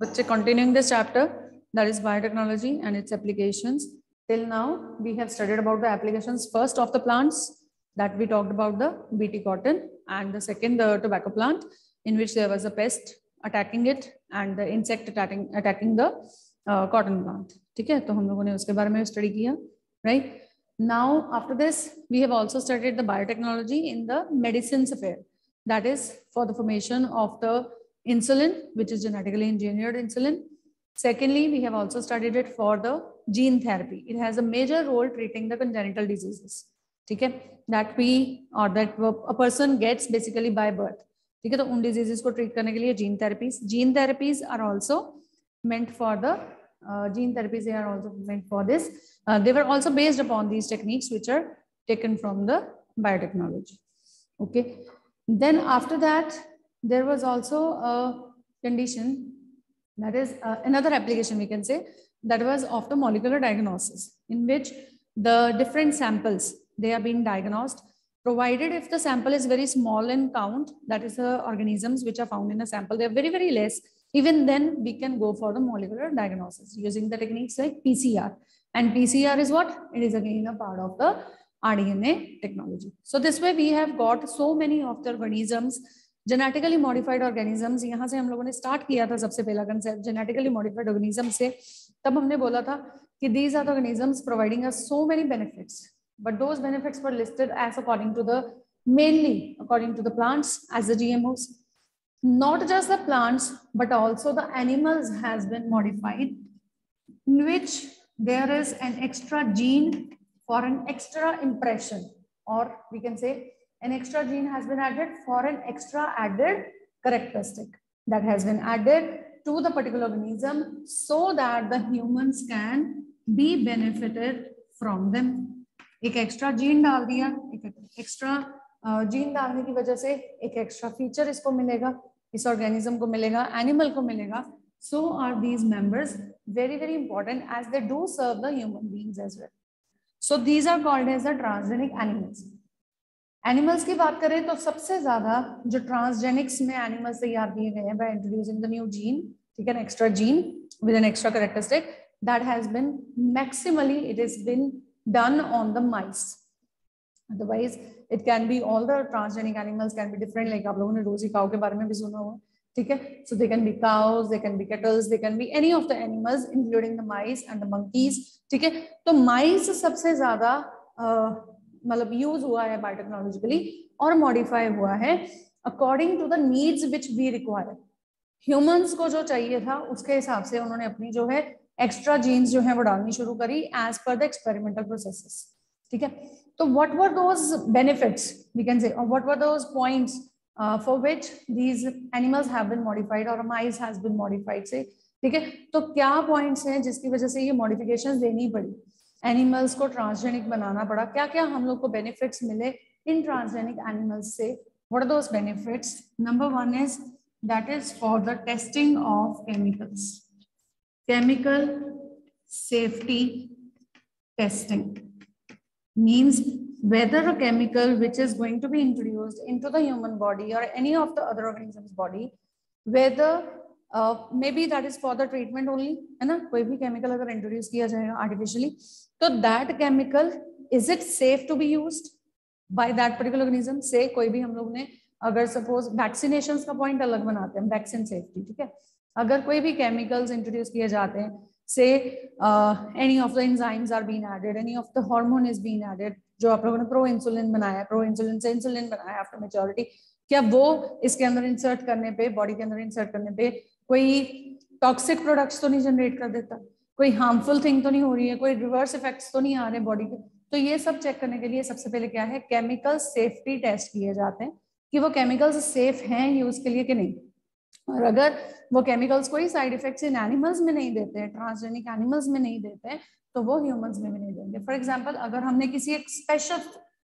बच्चे continuing this chapter, that is biotechnology and its applications. Till now we have studied about the applications first of the plants, that we talked about the BT cotton, and the second the tobacco plant, in which there was a pest attacking it and the insect attacking the cotton plant. ठीक है, तो हम लोगों ने उसके बारे में study किया, right? Now after this we have also studied the biotechnology in the medicine sphere, that is for the formation of the insulin, which is genetically engineered insulin. Secondly, we have also studied it for the gene therapy. It has a major role treating the congenital diseases, ठीक है, that we or that a person gets basically by birth. ठीक है, तो उन diseases को treat करने के लिए gene therapies are also meant for the gene therapies. They are also meant for this. They were also based upon these techniques which are taken from the biotechnology. Okay, then after that there was also a condition, that is another application we can say, that was of the molecular diagnosis, in which the different samples, they are being diagnosed, provided if the sample is very small in count, that is the organisms which are found in a sample, they are very, very less, even then we can go for the molecular diagnosis using the techniques like PCR. And PCR is what? It is again a part of the RDNA technology. So this way we have got so many of the organisms, genetically modified organisms. यहाँ से हम लोगों ने start किया था सबसे पहला concept genetically modified organism से. तब हमने बोला था कि these are the organisms providing us so many benefits, but those benefits were listed as according to the mainly according to the plants as the GMOs. Not just the plants but also the animals has been modified, in which there is an extra gene for an extra impression, or we can say an extra gene has been added for an extra added characteristic that has been added to the particular organism so that the humans can be benefited from them. एक extra gene डाल दिया, एक extra gene डालने की वजह से एक extra feature इसको मिलेगा, इस organism को मिलेगा, animal को मिलेगा. So are these members very, very important as they do serve the human beings as well. So these are called as the transgenic animals. Animals की बात करें तो सबसे ज्यादा जो ट्रांसजेनिक्स में एनिमल्स तैयार किए गए हैं by introducing the new gene, ठीक है, extra gene with an extra characteristic, that has been maximally it has been done on the mice. Otherwise it can be all the transgenic animals can be different, like आप लोगों ने रोजी काऊ के बारे में भी सुना हुआ, ठीक है. So they can be cows, they can be cattles, they can be any of the animals including the mice and the monkeys, ठीक है. तो माइस सबसे ज्यादा मतलब यूज हुआ है बायोटेक्नोलॉजिकली और मॉडिफाई हुआ है according to the needs which we require. Humans को जो चाहिए था उसके हिसाब से उन्होंने अपनी जो है एक्स्ट्रा जीन्स जो है वो डालनी शुरू करी as per the experimental processes, ठीक है. तो what were those benefits we can say, और what were those points for which these animals have been modified और माइस हैज बीन मॉडिफाइड से, ठीक है. तो क्या पॉइंट्स हैं जिसकी वजह से ये मॉडिफिकेशंस देनी पड़ी, एनिमल्स को ट्रांसजेनिक बनाना पड़ा, क्या क्या हम लोग को बेनिफिट्स मिले इन ट्रांसजेनिक एनिमल्स से. What are those benefits? Number 1 is that is for the testing of chemicals, chemical safety testing means whether a chemical which is going to be introduced into the human body or any of the other organisms body, whether maybe that is for the treatment only, है ना. कोई भी chemical अगर introduce किया जाएगा artificially, तो that chemical is it safe to be used by that particular organism. Say कोई भी हम लोग ने अगर सपोज वैक्सीनेशंस का पॉइंट अलग बनाते हैं, वैक्सीन सेफ्टी, ठीक है. अगर कोई भी केमिकल्स इंट्रोड्यूस किए जाते हैं, say any of the enzymes are been added, any of the hormone is been added, जो आप लोगों ने प्रो इंसुलिन बनाया, प्रो इंसुलिन से इंसुलिन बनाया आफ्टर मैच्योरिटी, क्या वो इसके अंदर इंसर्ट करने पे, बॉडी के अंदर इंसर्ट करने पे कोई टॉक्सिक प्रोडक्ट्स तो नहीं जनरेट कर देता, कोई हार्मफुल थिंग तो नहीं हो रही है, कोई रिवर्स इफेक्ट्स तो नहीं आ रहे बॉडी के. तो ये सब चेक करने के लिए सबसे पहले क्या है, केमिकल सेफ्टी टेस्ट किए जाते हैं कि वो केमिकल्स सेफ हैं यूज के लिए कि नहीं. और अगर वो केमिकल्स कोई साइड इफेक्ट्स इन एनिमल्स में नहीं देते हैं, ट्रांसजेनिक एनिमल्स में नहीं देते हैं, तो वो ह्यूमंस में भी नहीं देंगे. फॉर एग्जांपल, अगर हमने किसी एक स्पेशल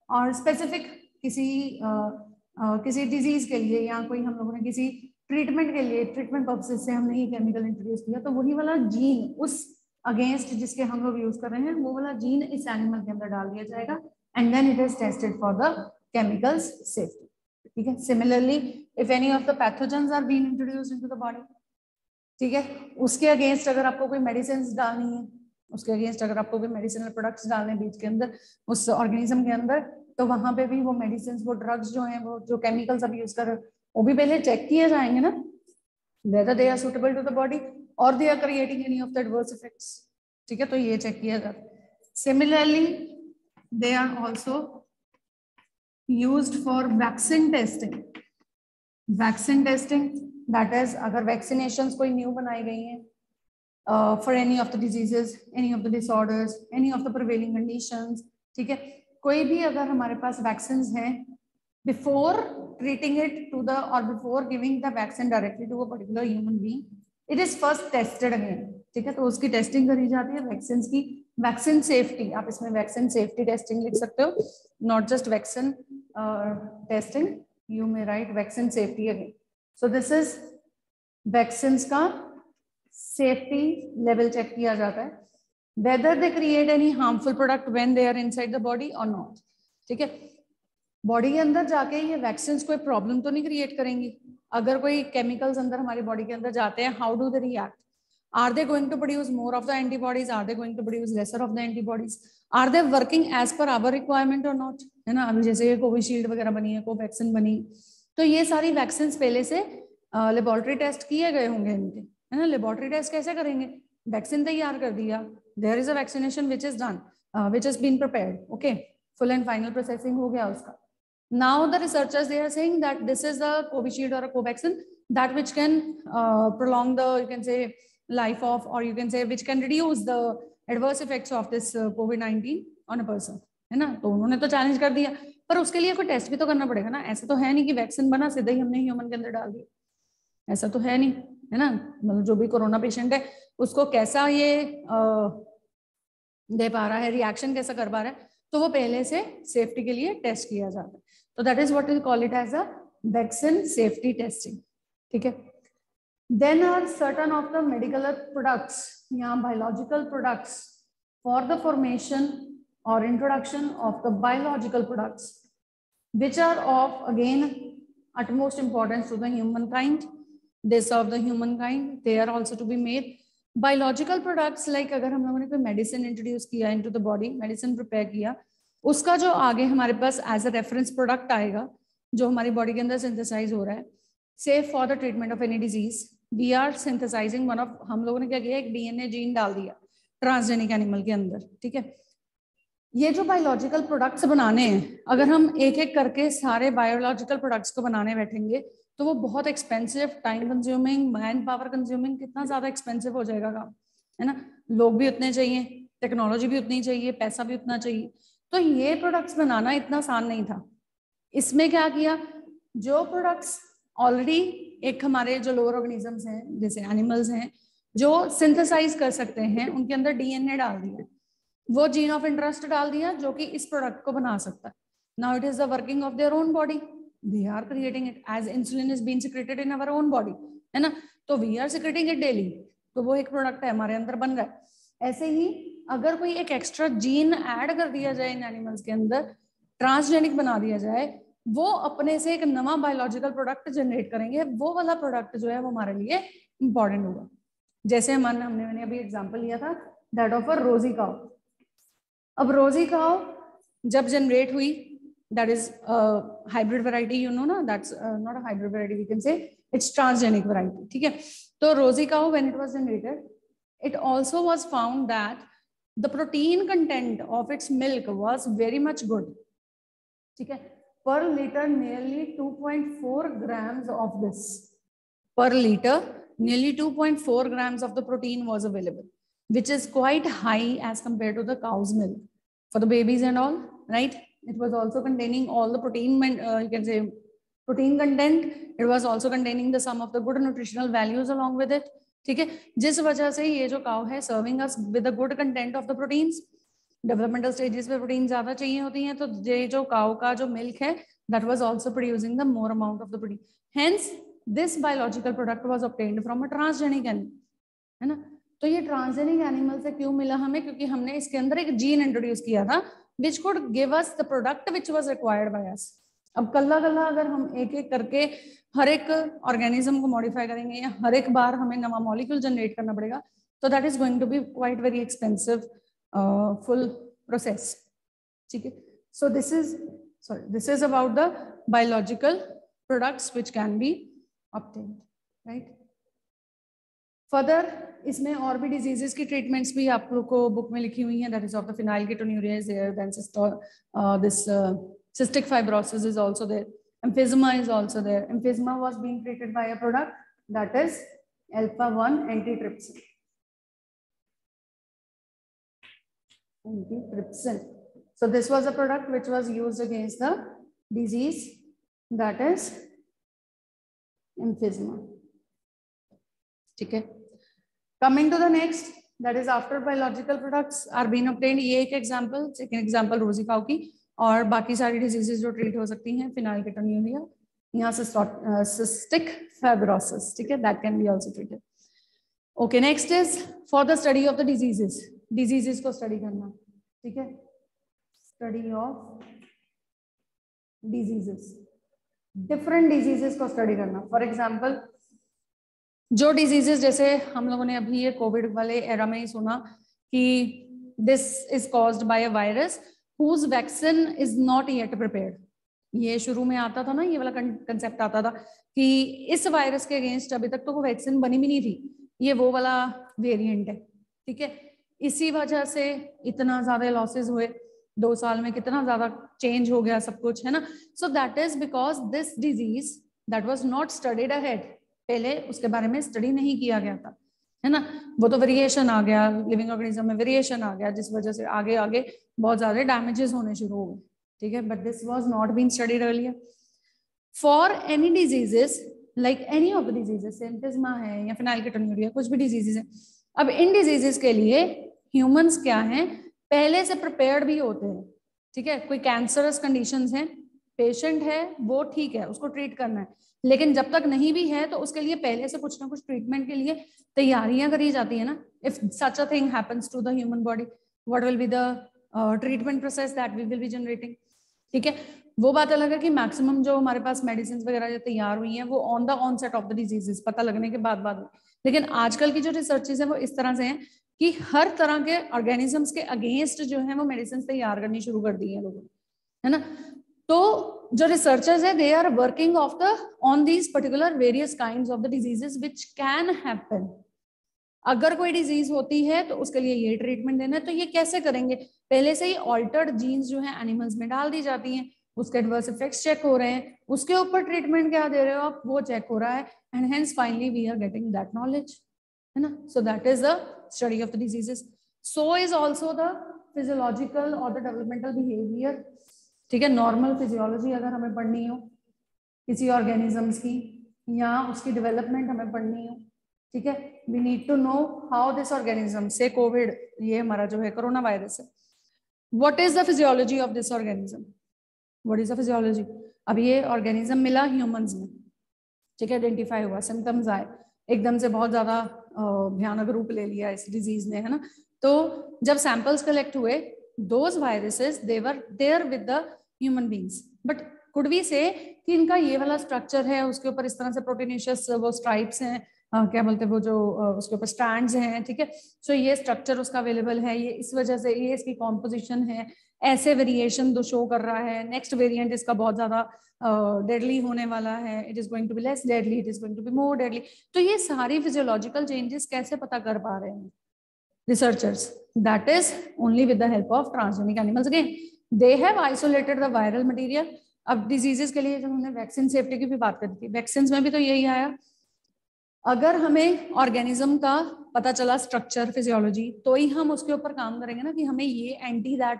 और स्पेसिफिक किसी डिजीज के लिए या कोई हम लोगों ने किसी ट्रीटमेंट के लिए, ट्रीटमेंट पर्पसेस से हमने ये केमिकल इंट्रोड्यूस किया, तो वही वाला जीन उस अगेंस्ट जिसके हम लोग यूज कर रहे हैं, वो वाला जीन इस एनिमल के अंदर डाल दिया जाएगा and then it is tested for the chemicals safety, ठीक है. Similarly, if any of the pathogens are being introduced into the body, ठीक है। उसके अगेंस्ट अगर आपको कोई मेडिसिन डालनी है, उसके अगेंस्ट अगर आपको कोई मेडिसिनल प्रोडक्ट्स डालने हैं बीज के अंदर, उस ऑर्गेनिज्म के अंदर, तो वहां पे भी वो मेडिसिन, वो ड्रग्स जो हैं, वो जो केमिकल्स अब यूज कर रहे हैं, वो भी पहले चेक किए जाएंगे ना, whether they are suitable to the body or they are creating any of the adverse effects. ठीक है, तो ये चेक किया जाता है. Similarly, they are also used for vaccine testing. Vaccine testing, that is, अगर vaccinations कोई new बनाई गई हैं for any of the diseases, any of the disorders, any of the prevailing conditions, ठीक है, कोई भी अगर हमारे पास vaccines हैं, before treating it to the or before giving the vaccine directly to a particular human being, it is first tested again. ठीक है, तो उसकी टेस्टिंग करी जाती है वैक्सीन की. वैक्सीन सेफ्टी, आप इसमें वैक्सीन सेफ्टी टेस्टिंग लिख सकते हो, not just vaccine testing, you may write vaccine safety again. So this is vaccine का सेफ्टी लेवल चेक किया जाता है, whether they create any harmful product when they are inside the body और not. ठीक है, बॉडी के अंदर जाके ये वैक्सीन कोई प्रॉब्लम तो नहीं क्रिएट करेंगी. अगर कोई केमिकल्स अंदर हमारी बॉडी के अंदर जाते हैं, how do they react? Are they going to produce more of the antibodies? Are they going to produce lesser of the antibodies? Are they working as per our requirement or not? है ना, अभी जैसे Covishield वगैरह बनी है, Covaxin बनी, तो ये सारी वैक्सीन पहले से लेबोरेटरी टेस्ट किए गए होंगे इनके, है ना. लेबोरेटरी टेस्ट कैसे करेंगे? वैक्सीन तैयार कर दिया, there is a vaccination which is done, which is been prepared, okay, full and final processing हो गया उसका. Now the researchers, they are saying that this is a Covishield or a Covaxin that which can prolong the, you can say, life of, or you can say which can reduce the adverse effects of this COVID-19 on a person, है ना. तो उन्होंने तो challenge कर दिया, पर उसके लिए कोई टेस्ट भी तो करना पड़ेगा ना. ऐसा तो है नहीं कि वैक्सीन बना सीधा ही हमने ह्यूमन के अंदर डाल दिया, ऐसा तो है नहीं, है ना. मतलब जो भी कोरोना पेशेंट है उसको कैसा ये दे पा रहा है, रिएक्शन कैसा कर पा रहा है, तो वो पहले से सेफ्टी के लिए टेस्ट किया जाता है. तो that is what we call it as a vaccine safety testing. ठीक है. Then are certain of the medical products या biological products for the formation or introduction of the biological products which are of again utmost importance to the humankind. They serve the humankind. They are also to be made. Biological products like अगर हम लोगों ने कोई medicine introduce किया into the body, medicine prepare किया, उसका जो आगे हमारे पास as a reference product आएगा, जो हमारी body के अंदर synthesize हो रहा है, say for the treatment of any disease, we are synthesizing one of, हम लोगों ने क्या किया, एक DNA जीन डाल दिया ट्रांसजेनिक एनिमल के अंदर. ठीक है, ये जो बायोलॉजिकल प्रोडक्ट्स बनाने हैं, अगर हम एक एक करके सारे बायोलॉजिकल प्रोडक्ट्स को बनाने बैठेंगे तो वो बहुत expensive, time consuming, man power consuming, कितना ज्यादा एक्सपेंसिव हो जाएगा काम, है ना. लोग भी उतने चाहिए, टेक्नोलॉजी भी उतनी चाहिए, पैसा भी उतना चाहिए. तो ये प्रोडक्ट्स बनाना इतना आसान नहीं था. इसमें क्या किया, जो प्रोडक्ट्स ऑलरेडी एक हमारे जो लोअर ऑर्गेनिजम्स हैं, जैसे एनिमल्स हैं, जो सिंथेसाइज कर सकते हैं, उनके अंदर डीएनए डाल दिया, वो जीन ऑफ इंटरेस्ट डाल दिया जो कि इस प्रोडक्ट को बना सकता है. Now it is the working of their own body, they are creating it as insulin is being secreted in our own body, है ना. तो we are secreting it daily, तो वो एक प्रोडक्ट है हमारे अंदर बन रहा है. ऐसे ही अगर कोई एक एक्स्ट्रा जीन ऐड कर दिया जाए इन एनिमल्स के अंदर, ट्रांसजेनिक बना दिया जाए, वो अपने से एक नवा बायोलॉजिकल प्रोडक्ट जनरेट करेंगे. वो वाला प्रोडक्ट जो है वो हमारे लिए इंपॉर्टेंट होगा. जैसे हमने अभी एग्जांपल लिया था दैट ऑफ अ रोजी काउ. अब रोजी काउ जब जनरेट हुई, that is hybrid variety, you know ना, that's not a hybrid variety, we can say it's transgenic variety. ठीक है, तो Rosie cow when it was generated, it also was found that the protein content of its milk was very much good. ठीक है, per liter nearly 2.4 grams of this, per liter nearly 2.4 grams of the protein was available, which is quite high as compared to the cow's milk for the babies and all, right. It was also containing all the protein, you can say protein content. It was also containing the some of the good nutritional values along with it. ठीक है, जिस वजह से ये जो cow है serving us with the good content of the proteins. Developmental stages पे protein ज्यादा चाहिए होती हैं, तो ये जो काउ का जो मिल्क है, that was also producing the more amount of the protein. Hence this biological product was obtained from a transgenic animal, है ना. तो ये ट्रांसजेनिक एनिमल से क्यों मिला हमें? क्योंकि हमने इसके अंदर एक जीन इंट्रोड्यूस किया था which could give us the product which was required by us. अब कल्ला कल्ला अगर हम एक एक करके हर एक ऑर्गेनिज्म को मॉडिफाई करेंगे या हर एक बार हमें नवा मॉलिक्यूल जनरेट करना पड़ेगा, तो that is going to be quite very expensive full process. ठीक है. So this is about the biological products which can be obtained, right. Further इसमें और भी डिजीजेस की ट्रीटमेंट्स भी आप लोग को बुक में लिखी हुई हैं. That is of the phenylketonuria is there, then this cystic fibrosis is also there, emphysema is also there. Emphysema was being treated by a product that is alpha-1 antitrypsin. So this was a product which was used against the disease that is emphysema. ठीक है. Coming to the next, that is after biological products are being obtained. ये एक example, second example रोजी cow की, और बाकी सारी diseases जो ट्रीट हो सकती हैं, phenylketonuria, यहाँ से cystic fibrosis, ठीक है, that can be also treated. Okay, next is for the study of the diseases. Diseases को study करना, ठीक है, study of diseases, different diseases को study करना. For example, जो डिजीजेस, जैसे हम लोगों ने अभी ये कोविड वाले एरा में ही सुना कि this is caused by a virus whose vaccine is not yet prepared. ये शुरू में आता था ना, ये वाला कंसेप्ट आता था कि इस वायरस के अगेंस्ट अभी तक तो वो वैक्सीन बनी भी नहीं थी, ये वो वाला वेरिएंट है. ठीक है. इसी वजह से इतना ज्यादा लॉसेस हुए 2 साल में, कितना ज्यादा चेंज हो गया सब कुछ, है ना. So that is because this disease that was not studied ahead, पहले उसके बारे में स्टडी नहीं किया गया था, है ना. वो तो वेरिएशन आ गया, लिविंग ऑर्गेनिज्म में वेरिएशन आ गया, जिस वजह से आगे आगे बहुत ज्यादा डैमेजेस होने शुरू हो गए. ठीक है. But this was not been studied earlier. For any diseases like any of the diseases, emphysema है या phenylketonuria, कुछ भी डिजीजेस है. अब इन डिजीजेस के लिए ह्यूमंस क्या हैं, पहले से प्रिपेयर्ड भी होते हैं. ठीक है. कोई कैंसरस कंडीशंस हैं, पेशेंट है वो ठीक है, उसको ट्रीट करना है, लेकिन जब तक नहीं भी है तो उसके लिए पहले से कुछ ना कुछ ट्रीटमेंट के लिए तैयारियां करी जाती है ना. If such a thing happens to the human body, what will be the treatment process that we will be generating. ठीक है. वो बात अलग है कि मैक्सिमम जो हमारे पास मेडिसिन वगैरह जो तैयार हुई हैं वो on the onset of the diseases, पता लगने के बाद. लेकिन आजकल की जो रिसर्चेज है वो इस तरह से हैं कि हर तरह के ऑर्गेनिजम्स के अगेंस्ट जो है वो मेडिसिन तैयार करनी शुरू कर दी है लोगों ने, है ना. तो जो रिसर्चर्स है they are working of the on these particular various kinds of the diseases which can happen. अगर कोई डिजीज होती है तो उसके लिए ये ट्रीटमेंट देना है. तो ये कैसे करेंगे, पहले से ही ऑल्टर्ड जीन्स जो है एनिमल्स में डाल दी जाती हैं, उसके एडवर्स इफेक्ट्स चेक हो रहे हैं, उसके ऊपर ट्रीटमेंट क्या दे रहे हो आप वो चेक हो रहा है, and hence finally we are getting that knowledge, है ना. So that is the study of the diseases. So is also the physiological और द डेवलपमेंटल बिहेवियर. ठीक है. नॉर्मल फिजियोलॉजी अगर हमें पढ़नी हो किसी ऑर्गेनिजम्स की या उसकी डेवलपमेंट हमें पढ़नी हो, ठीक है, we need to know how this organism, say COVID, ये हमारा जो है कोरोना वायरस है, what is the physiology of this organism, what is the physiology. अब ये ऑर्गेनिज्म मिला ह्यूमंस में, ठीक है, आइडेंटिफाई हुआ, सिम्टम्स आए, एकदम से बहुत ज्यादा भयानक रूप ले लिया इस डिजीज ने, है ना. तो जब सैंपल्स कलेक्ट हुए, those viruses they were there with the human beings, but could we say कि इनका ये वाला स्ट्रक्चर है, उसके ऊपर इस तरह से प्रोटीनेशियस वो स्ट्राइप्स हैं, क्या बोलते हैं वो जो उसके ऊपर स्ट्रैंड्स हैं. ठीक है. सो ये स्ट्रक्चर उसका अवेलेबल है, ये इस वजह से ये इसकी कॉम्पोजिशन है, ऐसे वेरिएशन तो शो कर रहा है. नेक्स्ट वेरिएंट इसका बहुत ज्यादा डेडली होने वाला है, it is going to be less deadly, it is going to be more deadly. तो ये सारी फिजियोलॉजिकल चेंजेस कैसे पता कर पा रहे हैं researchers? That is only with the help of transgenic animals. Again, they have isolated the viral material. अब डिजीजेस के लिए जब हमने वैक्सीन सेफ्टी की भी बात करी थी, वैक्सीन में भी तो यही आया, अगर हमें ऑर्गेनिज्म का पता चला स्ट्रक्चर फिजियोलॉजी, तो ही हम उसके ऊपर काम करेंगे ना कि हमें ये एंटी दैट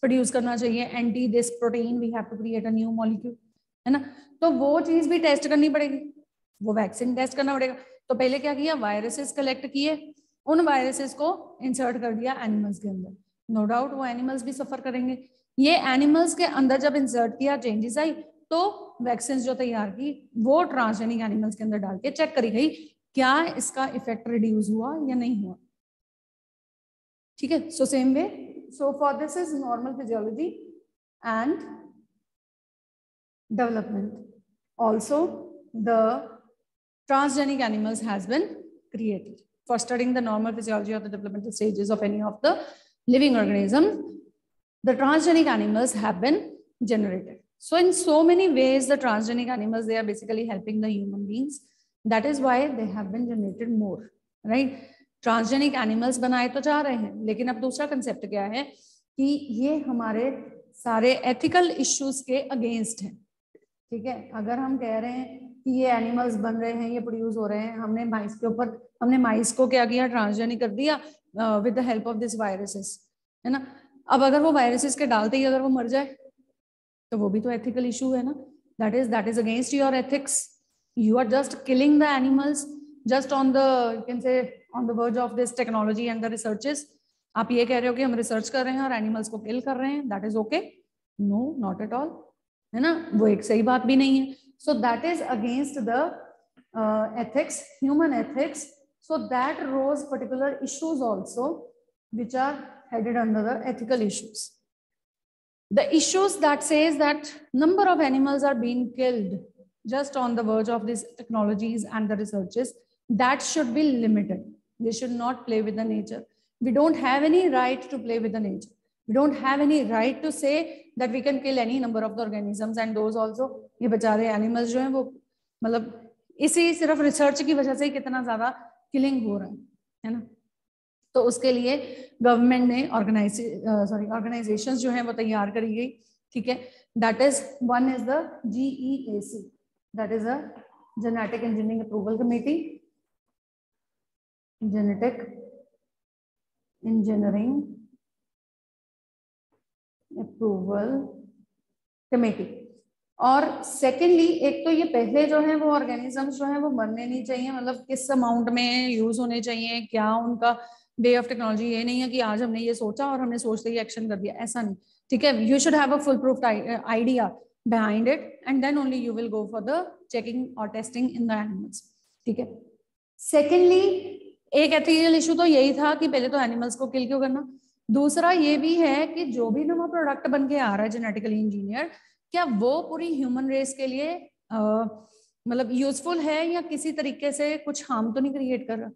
प्रोड्यूस करना चाहिए, anti this protein we have to create a new molecule, है ना. तो वो चीज भी टेस्ट करनी पड़ेगी, वो वैक्सीन टेस्ट करना पड़ेगा. तो पहले क्या किया, वायरसेस कलेक्ट किए, उन वायरसेस को इंसर्ट कर दिया एनिमल्स के अंदर. नो डाउट वो एनिमल्स भी सफर करेंगे. ये एनिमल्स के अंदर जब इंसर्ट किया, चेंजेस आई, तो वैक्सीन जो तैयार की वो ट्रांसजेनिक एनिमल्स के अंदर डाल के चेक करी गई क्या इसका इफेक्ट रिड्यूस हुआ या नहीं हुआ. ठीक है. So same way, so for this is normal physiology and development. Also, the transgenic animals has been created for studying the normal physiology of the developmental stages of any of the living organism. The transgenic animals have been generated. So in so many ways, the transgenic animals, they are basically helping the human beings. That is why they have been generated more, right? Transgenic animals बनाए तो जा रहे हैं, लेकिन अब दूसरा concept क्या है कि ये हमारे सारे एथिकल इश्यूज के अगेंस्ट है। ठीक है, अगर हम कह रहे हैं कि ये एनिमल्स बन रहे हैं, ये प्रोड्यूस हो रहे हैं, हमने माइस को क्या किया, ट्रांसजेनिक कर दिया with the help of this viruses, है ना। अब अगर वो वायरसेस के डालते ही अगर वो मर जाए तो वो भी तो एथिकल इशू है ना। That is against your ethics. You are just killing the animals just on the, you can say on the verge of this technology and the researches. आप ये कह रहे हो कि हम रिसर्च कर रहे हैं और एनिमल्स को किल कर रहे हैं, that is okay? No, not at all, है ना। वो एक सही बात भी नहीं है। So that is against the ethics, human ethics. So that rose particular issues also, which are headed under the ethical issues. The issues that says that number of animals are being killed just on the verge of these technologies and the researches, that should be limited. They should not play with the nature. We don't have any right to play with the nature. We don't have any right to say that we can kill any number of the organisms and those also. ये बेचारे animals जो हैं वो मतलब इसी सिर्फ research की वजह से ही कितना ज्यादा किलिंग हो रहा है ना। तो उसके लिए गवर्नमेंट ने ऑर्गेनाइजेशंस जो हैं वो तैयार करी गई। ठीक है, that is one is the GEAC, that is a genetic engineering approval committee, genetic engineering approval committee. और सेकेंडली, एक तो ये पहले जो है वो ऑर्गेनिजम्स जो है वो मरने नहीं चाहिए, मतलब किस अमाउंट में यूज होने चाहिए, क्या उनका वे ऑफ टेक्नोलॉजी। ये नहीं है कि आज हमने ये सोचा और हमने सोचते ही एक्शन कर दिया, ऐसा नहीं। ठीक है, you should have a full proof idea behind it and then only you will go for the checking or testing in the animals. ठीक है, सेकेंडली एक एथिकल इशू तो यही था कि पहले तो एनिमल्स को किल क्यों करना। दूसरा ये भी है कि जो भी नया प्रोडक्ट बन के आ रहा है जेनेटिकली इंजीनियर, क्या वो पूरी ह्यूमन रेस के लिए मतलब यूजफुल है या किसी तरीके से कुछ हार्म तो नहीं क्रिएट कर रहा।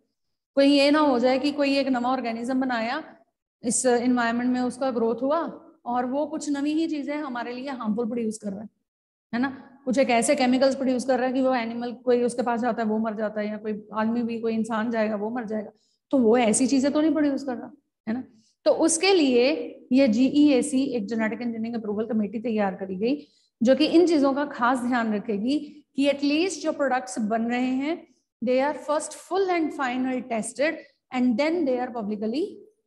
कोई ये ना हो जाए कि कोई एक नवा ऑर्गेनिज्म बनाया, इस इन्वायरमेंट में उसका ग्रोथ हुआ और वो कुछ नवी ही चीजें हमारे लिए हार्मफुल प्रोड्यूस कर रहा है ना। कुछ एक ऐसे केमिकल्स प्रोड्यूस कर रहा है कि वो एनिमल कोई उसके पास जाता है वो मर जाता है, या कोई आदमी भी कोई इंसान जाएगा वो मर जाएगा। तो वो ऐसी चीजें तो नहीं प्रोड्यूस कर रहा है ना। तो उसके लिए ये GEAC एक जेनेटिक इंजीनियरिंग अप्रूवल कमेटी तैयार करी गई, जो कि इन चीजों का खास ध्यान रखेगी कि एटलीस्ट जो प्रोडक्ट्स बन रहे हैं they are first full and final tested and then they are publicly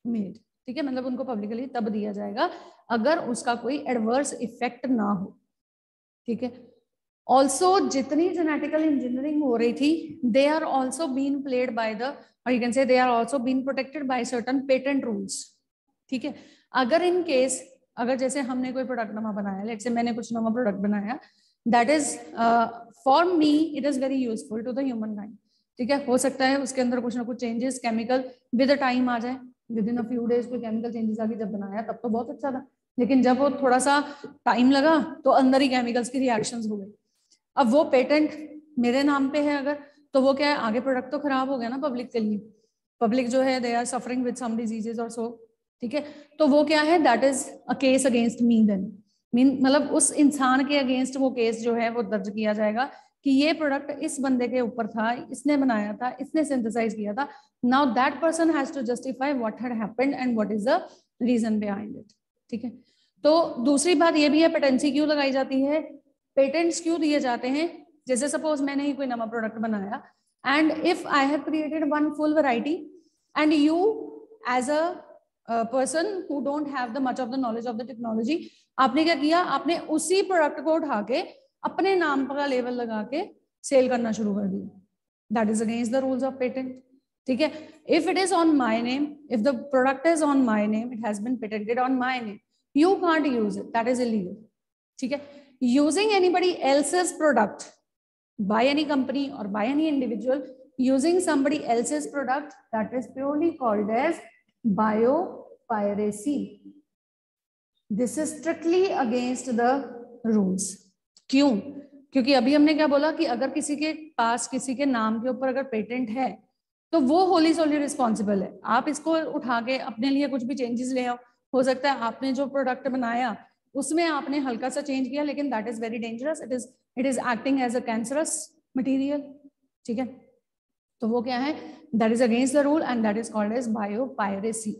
made. ठीक है, मतलब उनको पब्लिकली तब दिया जाएगा अगर उसका कोई एडवर्स इफेक्ट ना हो। ठीक है, ऑल्सो जितनी जेनेटिकल इंजीनियरिंग हो रही थी they are also been played by the, और you can say they are also been protected by certain patent rules. ठीक है, अगर इन केस अगर जैसे हमने कोई प्रोडक्ट नवा बनाया, लेट्स से मैंने कुछ नवा प्रोडक्ट बनाया, that is for me it is very useful to the human kind. ठीक है, हो सकता है उसके अंदर कुछ ना कुछ changes chemical with the time आ जाए, within a few days कोई केमिकल चेंजेस आ गई, जब बनाया तब तो बहुत अच्छा था, लेकिन जब वो थोड़ा सा टाइम लगा तो अंदर ही केमिकल्स की रिएक्शंस हो गई। अब वो पेटेंट मेरे नाम पे है अगर, तो वो क्या है, आगे प्रोडक्ट तो खराब हो गया ना पब्लिक के लिए। पब्लिक जो है they are suffering with some diseases और सो। ठीक है, तो वो क्या है, that is a case against me then, मतलब उस इंसान के अगेंस्ट वो केस जो है वो दर्ज किया जाएगा कि ये प्रोडक्ट इस बंदे के ऊपर था, इसने बनाया था, इसने सिंथेसाइज किया था। Now that person has to justify what had happened and what is the reason behind it. ठीक है, तो दूसरी बात ये भी है, पेटेंसी क्यों लगाई जाती है, पेटेंट्स क्यों दिए जाते हैं। जैसे सपोज मैंने ही कोई नया प्रोडक्ट बनाया and if I have created one full variety and you as a person who don't have the much of the knowledge of the technology, आपने क्या किया, आपने उसी प्रोडक्ट को उठा के अपने नाम का लेबल लगा के सेल करना शुरू कर दिया। That is against the rules of patent. ठीक है, if it is on my name, if the product is on my name, it has been patented on my name, you can't use it, that is illegal. ठीक है, using anybody else's product by any company or by any individual, using somebody else's product, that is purely called as biopiracy. This is strictly against the rules. क्यों? क्योंकि अभी हमने क्या बोला कि अगर किसी के पास किसी के नाम के ऊपर अगर पेटेंट है तो वो होली सोली रिस्पॉन्सिबल है। आप इसको उठा के अपने लिए कुछ भी चेंजेस ले आओ, हो सकता है आपने जो प्रोडक्ट बनाया उसमें आपने हल्का सा चेंज किया, लेकिन that is very dangerous, it is acting as a cancerous material. ठीक है, तो वो क्या है, that is against the rule and that is called as biopiracy.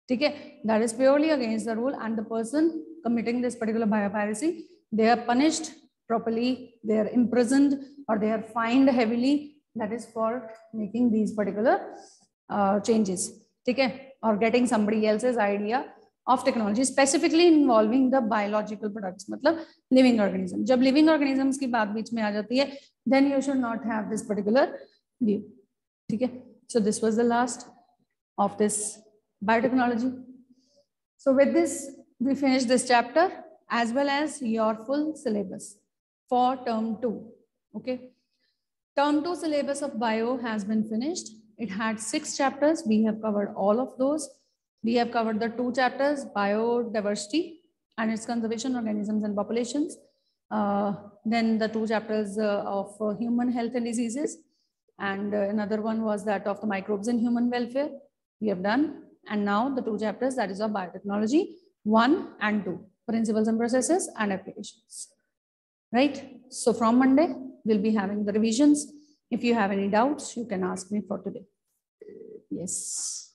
ठीक है, that is purely against the rule and the person committing this particular biopiracy, they are punished properly, they are imprisoned or they are fined heavily, that is for making these particular changes. ठीक है, or getting somebody else's idea of technology specifically involving the biological products, मतलब living organism. जब living organisms की बात बीच में आ जाती है then you should not have this particular view. ठीक है, so this was the last of this biotechnology. So with this we finish this chapter as well as your full syllabus for term 2. Okay, term 2 syllabus of bio has been finished. It had 6 chapters. We have covered all of those. We have covered the 2 chapters, biodiversity and its conservation, organisms and populations. Then the 2 chapters of human health and diseases, and another one was that of the microbes in human welfare. We have done. And now the 2 chapters, that is of biotechnology 1 and 2, principles and processes and applications. Right? So from Monday, we'll be having the revisions. If you have any doubts, you can ask me for today. Yes.